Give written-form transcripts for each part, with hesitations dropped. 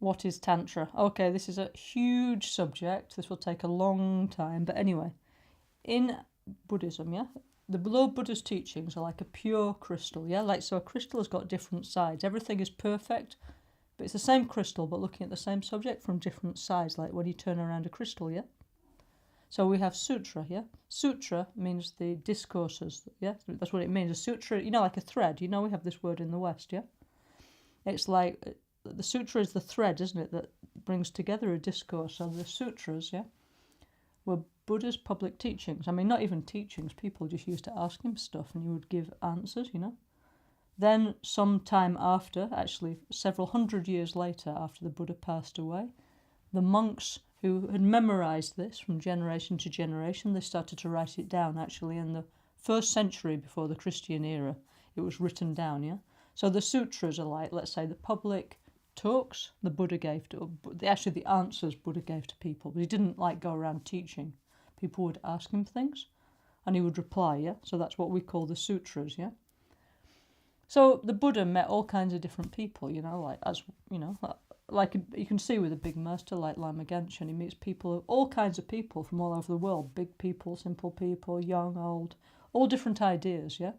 What is Tantra? Okay, this is a huge subject. This will take a long time. But anyway, in Buddhism, yeah, the below Buddha's teachings are like a pure crystal, yeah? Like, so a crystal has got different sides. Everything is perfect, but it's the same crystal, but looking at the same subject from different sides, like when you turn around a crystal, yeah? So we have Sutra, yeah? Sutra means the discourses, yeah? That's what it means. A sutra, like a thread. We have this word in the West, yeah? It's like, the sutra is the thread, isn't it, that brings together a discourse. So the sutras, yeah, were Buddha's public teachings. I mean, not even teachings. People just used to ask him stuff and he would give answers, Then some time after, actually several hundred years later after the Buddha passed away, the monks who had memorized this from generation to generation, they started to write it down. Actually, in the 1st century before the Christian era, it was written down, yeah? So the sutras are like, let's say, the public talks the Buddha gave to, actually the answers Buddha gave to people. But he didn't like go around teaching. People would ask him things and he would reply, yeah? So that's what we call the sutras, yeah? So the Buddha met all kinds of different people, like you can see with a big master like Lama Caroline, he meets people, all kinds of people from all over the world, big people, simple people, young, old, all different ideas, yeah?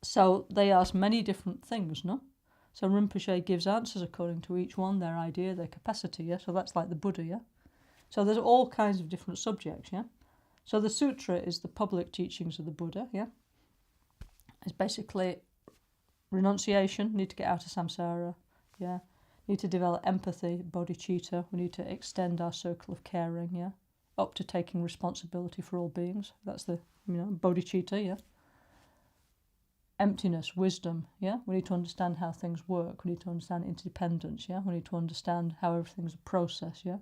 So they ask many different things, no? So Rinpoche gives answers according to each one, their idea, their capacity, yeah? So that's like the Buddha, yeah? So there's all kinds of different subjects, yeah? So the sutra is the public teachings of the Buddha, yeah? It's basically renunciation, need to get out of samsara, yeah? Need to develop empathy, bodhicitta, we need to extend our circle of caring, yeah? Up to taking responsibility for all beings, that's the, bodhicitta, yeah? Emptiness, wisdom, yeah? We need to understand how things work, we need to understand interdependence, yeah? We need to understand how everything's a process, yeah?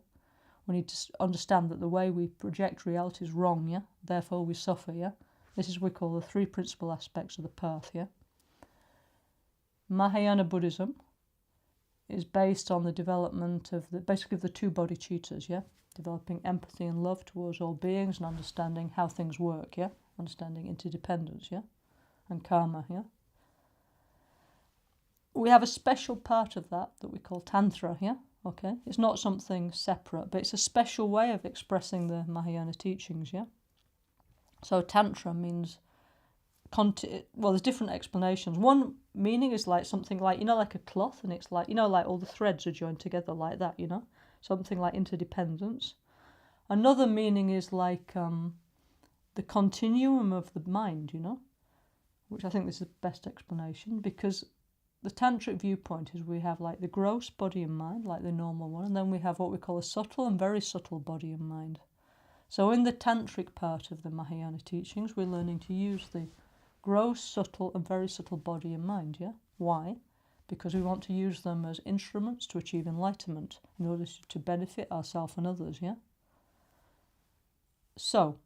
We need to understand that the way we project reality is wrong, yeah? Therefore we suffer, yeah? This is what we call the 3 principal aspects of the path, yeah? Mahayana Buddhism is based on the development of basically the 2 bodhicittas, yeah? Developing empathy and love towards all beings and understanding how things work, yeah? Understanding interdependence, yeah? And karma, yeah? We have a special part of that we call Tantra, yeah? Okay? It's not something separate, but it's a special way of expressing the Mahayana teachings, yeah? So Tantra means, there's different explanations. One meaning is like something like, like a cloth, and it's like, like all the threads are joined together like that, Something like interdependence. Another meaning is like the continuum of the mind, which I think is the best explanation, because the tantric viewpoint is we have like the gross body and mind, like the normal one, and then we have what we call a subtle and very subtle body and mind. So in the tantric part of the Mahayana teachings, we're learning to use the gross, subtle and very subtle body and mind, yeah? Why? Because we want to use them as instruments to achieve enlightenment in order to benefit ourselves and others, yeah? So,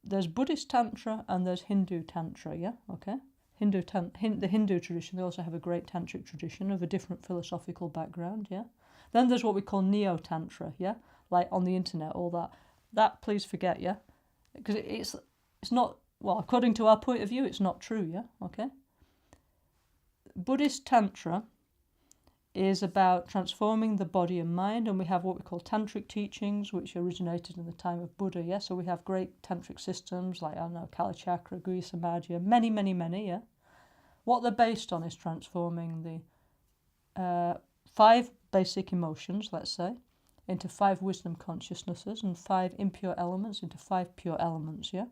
there's Buddhist Tantra and there's Hindu Tantra, yeah? Okay? The Hindu tradition, they also have a great tantric tradition of a different philosophical background, yeah? Then there's what we call Neo-Tantra, yeah? Like on the internet, all that. That, please forget, yeah? Because it's not, according to our point of view, it's not true, yeah? Okay? Buddhist Tantra is about transforming the body and mind, and we have what we call tantric teachings, which originated in the time of Buddha, yeah? So we have great tantric systems like, Kala Chakra, Guya Samadhi, many, many, many, yeah? What they're based on is transforming the 5 basic emotions, let's say, into 5 wisdom consciousnesses and 5 impure elements into 5 pure elements, yeah?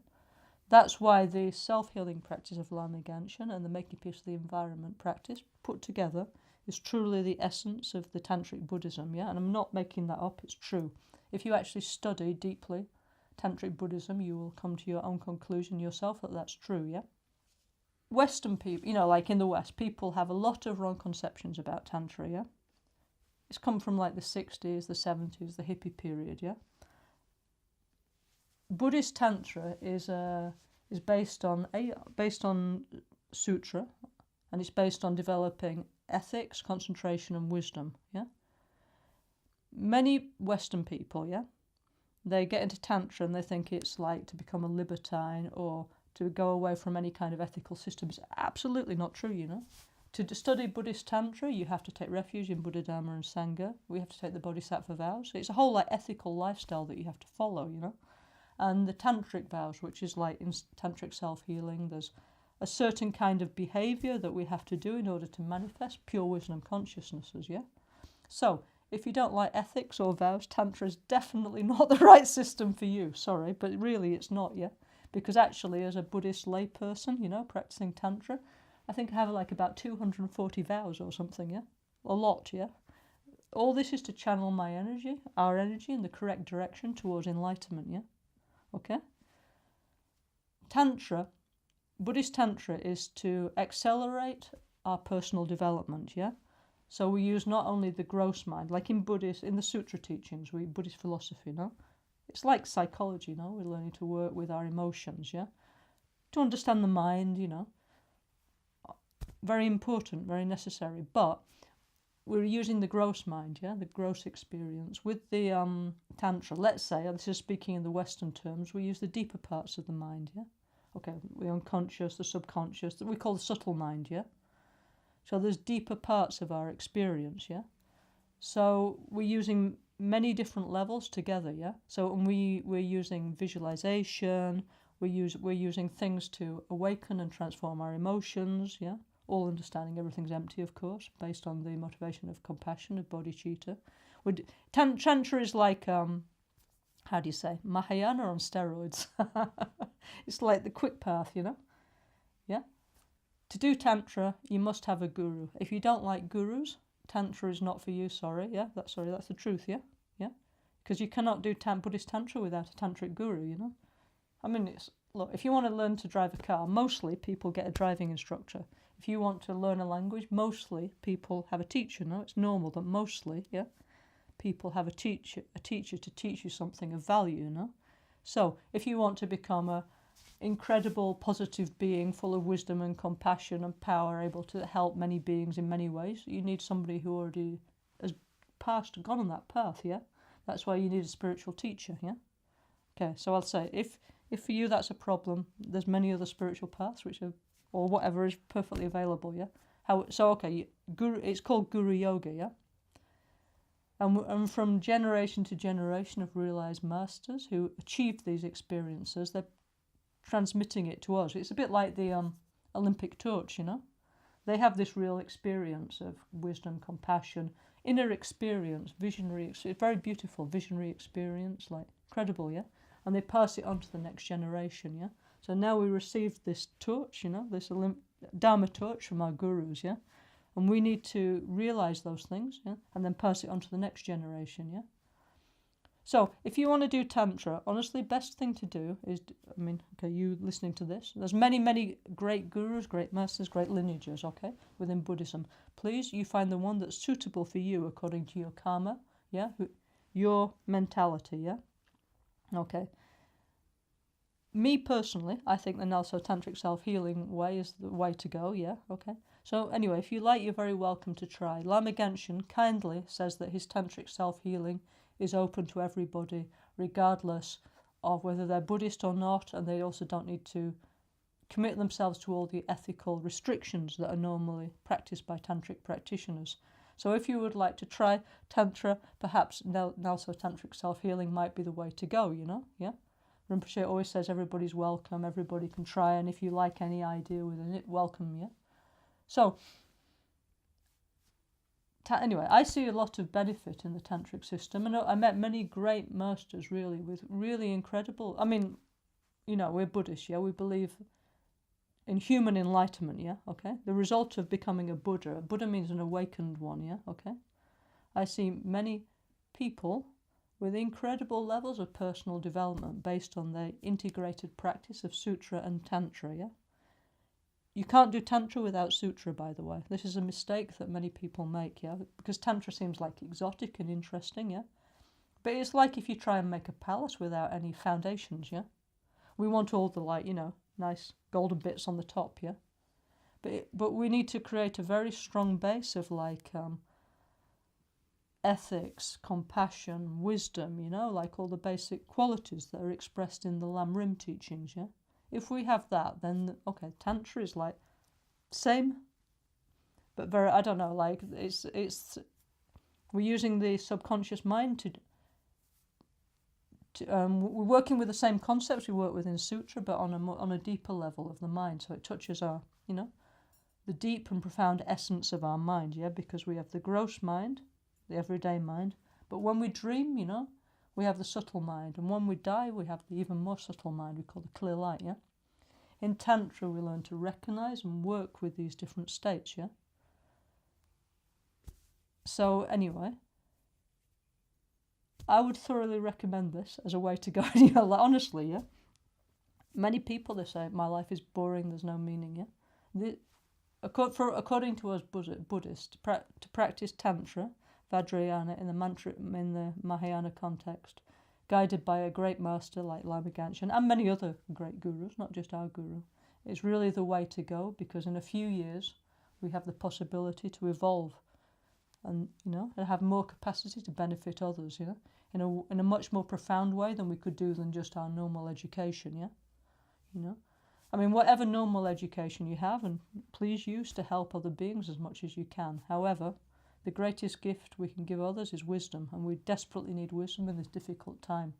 That's why the self-healing practice of Lama Caroline and the making peace of the environment practice put together is truly the essence of the Tantric Buddhism, yeah? And I'm not making that up, it's true. If you actually study deeply Tantric Buddhism, you will come to your own conclusion yourself that that's true, yeah? Western people, like in the West, people have a lot of wrong conceptions about Tantra, yeah? It's come from like the 60s, the 70s, the hippie period, yeah? Buddhist Tantra is based on Sutra, and it's based on developing ethics, concentration and wisdom, yeah? Many Western people, yeah, they get into Tantra and they think it's like to become a libertine or to go away from any kind of ethical system. It's absolutely not true, To study Buddhist Tantra, you have to take refuge in Buddha, Dharma and Sangha. We have to take the Bodhisattva vows. It's a whole like ethical lifestyle that you have to follow, you know. And the Tantric vows, which is like in Tantric self-healing, there's a certain kind of behaviour that we have to do in order to manifest pure wisdom consciousnesses, yeah? So, if you don't like ethics or vows, Tantra is definitely not the right system for you. Sorry, but really it's not, yeah? Because actually, as a Buddhist layperson, you know, practicing Tantra, I think I have like about 240 vows or something, yeah? A lot, yeah? All this is to channel my energy, our energy, in the correct direction towards enlightenment, yeah? Okay? Tantra, Buddhist Tantra, is to accelerate our personal development, yeah? So we use not only the gross mind, like in Buddhist, in the Sutra teachings, Buddhist philosophy, no? It's like psychology, no? We're learning to work with our emotions, yeah? To understand the mind, you know? Very important, very necessary. But we're using the gross mind, yeah? The gross experience. With the Tantra, let's say, this is speaking in the Western terms, we use the deeper parts of the mind, yeah? Okay, the unconscious, the subconscious, that we call the subtle mind, yeah? So there's deeper parts of our experience, yeah? So we're using many different levels together, yeah? So we're using visualization, we're using things to awaken and transform our emotions, yeah? All understanding everything's empty, of course, based on the motivation of compassion, of bodhicitta. Tantra is like, how do you say, Mahayana on steroids. It's like the quick path, you know? Yeah? To do Tantra, you must have a guru. If you don't like gurus, Tantra is not for you, sorry, yeah? That's the truth, yeah? Yeah? Because you cannot do Buddhist Tantra without a Tantric guru, you know? I mean, look, if you want to learn to drive a car, mostly people get a driving instructor. If you want to learn a language, mostly people have a teacher, no? It's normal that mostly, yeah? People have a teacher to teach you something of value, you know? So, if you want to become a incredible, positive being full of wisdom and compassion and power, able to help many beings in many ways, you need somebody who already has gone on that path, yeah? That's why you need a spiritual teacher, yeah? Okay, so I'll say, if for you that's a problem, there's many other spiritual paths which are, or whatever is perfectly available, yeah? It's called Guru Yoga, yeah? And from generation to generation of realized masters who achieved these experiences, they're transmitting it to us. It's a bit like the Olympic torch, you know? They have this real experience of wisdom, compassion, inner experience, visionary, it's very beautiful, visionary experience, like incredible, yeah? And they pass it on to the next generation, yeah? So now we receive this torch, you know, this Dharma torch from our gurus, yeah? And we need to realize those things, yeah? And then pass it on to the next generation, yeah? So, if you want to do Tantra, honestly, best thing to do is, you listening to this, there's many, many great gurus, great masters, great lineages, okay, within Buddhism. Please, you find the one that's suitable for you according to your karma, yeah, your mentality, yeah, okay. Me personally, I think the Nelso Tantric self-healing way is the way to go, yeah, okay. So anyway, if you like, you're very welcome to try. Lama Caroline kindly says that his Tantric self-healing is open to everybody, regardless of whether they're Buddhist or not, and they also don't need to commit themselves to all the ethical restrictions that are normally practiced by Tantric practitioners. So if you would like to try Tantra, perhaps Nelso Tantric self-healing might be the way to go, you know, yeah? Rinpoche always says everybody's welcome, everybody can try, and if you like any idea within it, welcome, yeah? So, anyway, I see a lot of benefit in the Tantric system, and I met many great masters, really, with really incredible, we're Buddhist, yeah, we believe in human enlightenment, yeah, okay? The result of becoming a Buddha means an awakened one, yeah, okay? I see many people with incredible levels of personal development based on their integrated practice of Sutra and Tantra, yeah? You can't do Tantra without Sutra, by the way. This is a mistake that many people make, yeah? Because Tantra seems like exotic and interesting, yeah? But it's like if you try and make a palace without any foundations, yeah? We want all the, nice golden bits on the top, yeah? But we need to create a very strong base of, ethics, compassion, wisdom, like all the basic qualities that are expressed in the Lam Rim teachings, yeah? If we have that, then, okay, Tantra is like, same but very, I don't know, like we're using the subconscious mind we're working with the same concepts we work with in Sutra, but on a deeper level of the mind. So it touches our, the deep and profound essence of our mind, yeah, because we have the gross mind, the everyday mind, but when we dream, we have the subtle mind, and when we die, we have the even more subtle mind we call the clear light, yeah. In Tantra, we learn to recognize and work with these different states, yeah. So anyway, I would thoroughly recommend this as a way to guide you. Honestly, yeah. Many people, they say, my life is boring, there's no meaning, yeah. According to us Buddhists, to practice Tantra, Vajrayana in the Mahayana context, guided by a great master like Lama Caroline and many other great gurus, not just our guru, is really the way to go, because in a few years we have the possibility to evolve and and have more capacity to benefit others, in a much more profound way than we could do than just our normal education, yeah. I mean, whatever normal education you have, and please use to help other beings as much as you can. However, the greatest gift we can give others is wisdom, and we desperately need wisdom in this difficult time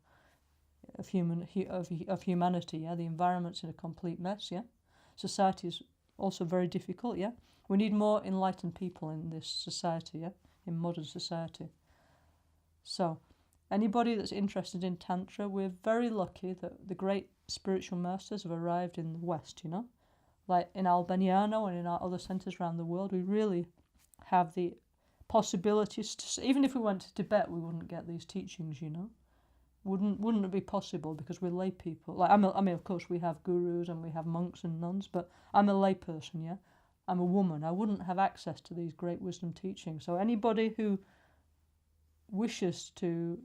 of humanity. Yeah, the environment's in a complete mess. Yeah, society is also very difficult. Yeah, we need more enlightened people in this society. Yeah, in modern society. So, anybody that's interested in Tantra, we're very lucky that the great spiritual masters have arrived in the West, like in Albagnano and in our other centres around the world. We really have the possibilities to, even if we went to Tibet, we wouldn't get these teachings, wouldn't it be possible, because we're lay people. Like I mean, of course we have gurus and we have monks and nuns, but I'm a lay person, yeah. I'm a woman. I wouldn't have access to these great wisdom teachings. So anybody who wishes to,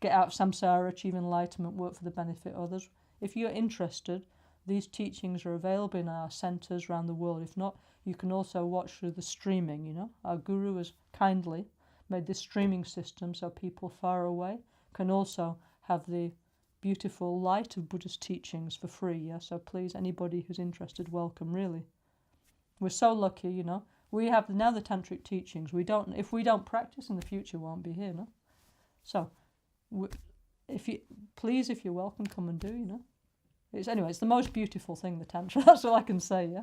get out of samsara, achieve enlightenment, work for the benefit of others, if you're interested, these teachings are available in our centres around the world. If not, you can also watch through the streaming, Our guru has kindly made this streaming system so people far away can also have the beautiful light of Buddhist teachings for free, yeah? So please, anybody who's interested, welcome, really. We're so lucky, We have now the tantric teachings. If we don't practice, in the future won't be here, no? So, if you're welcome, come and do, It's the most beautiful thing, the Tantra. That's all I can say, yeah.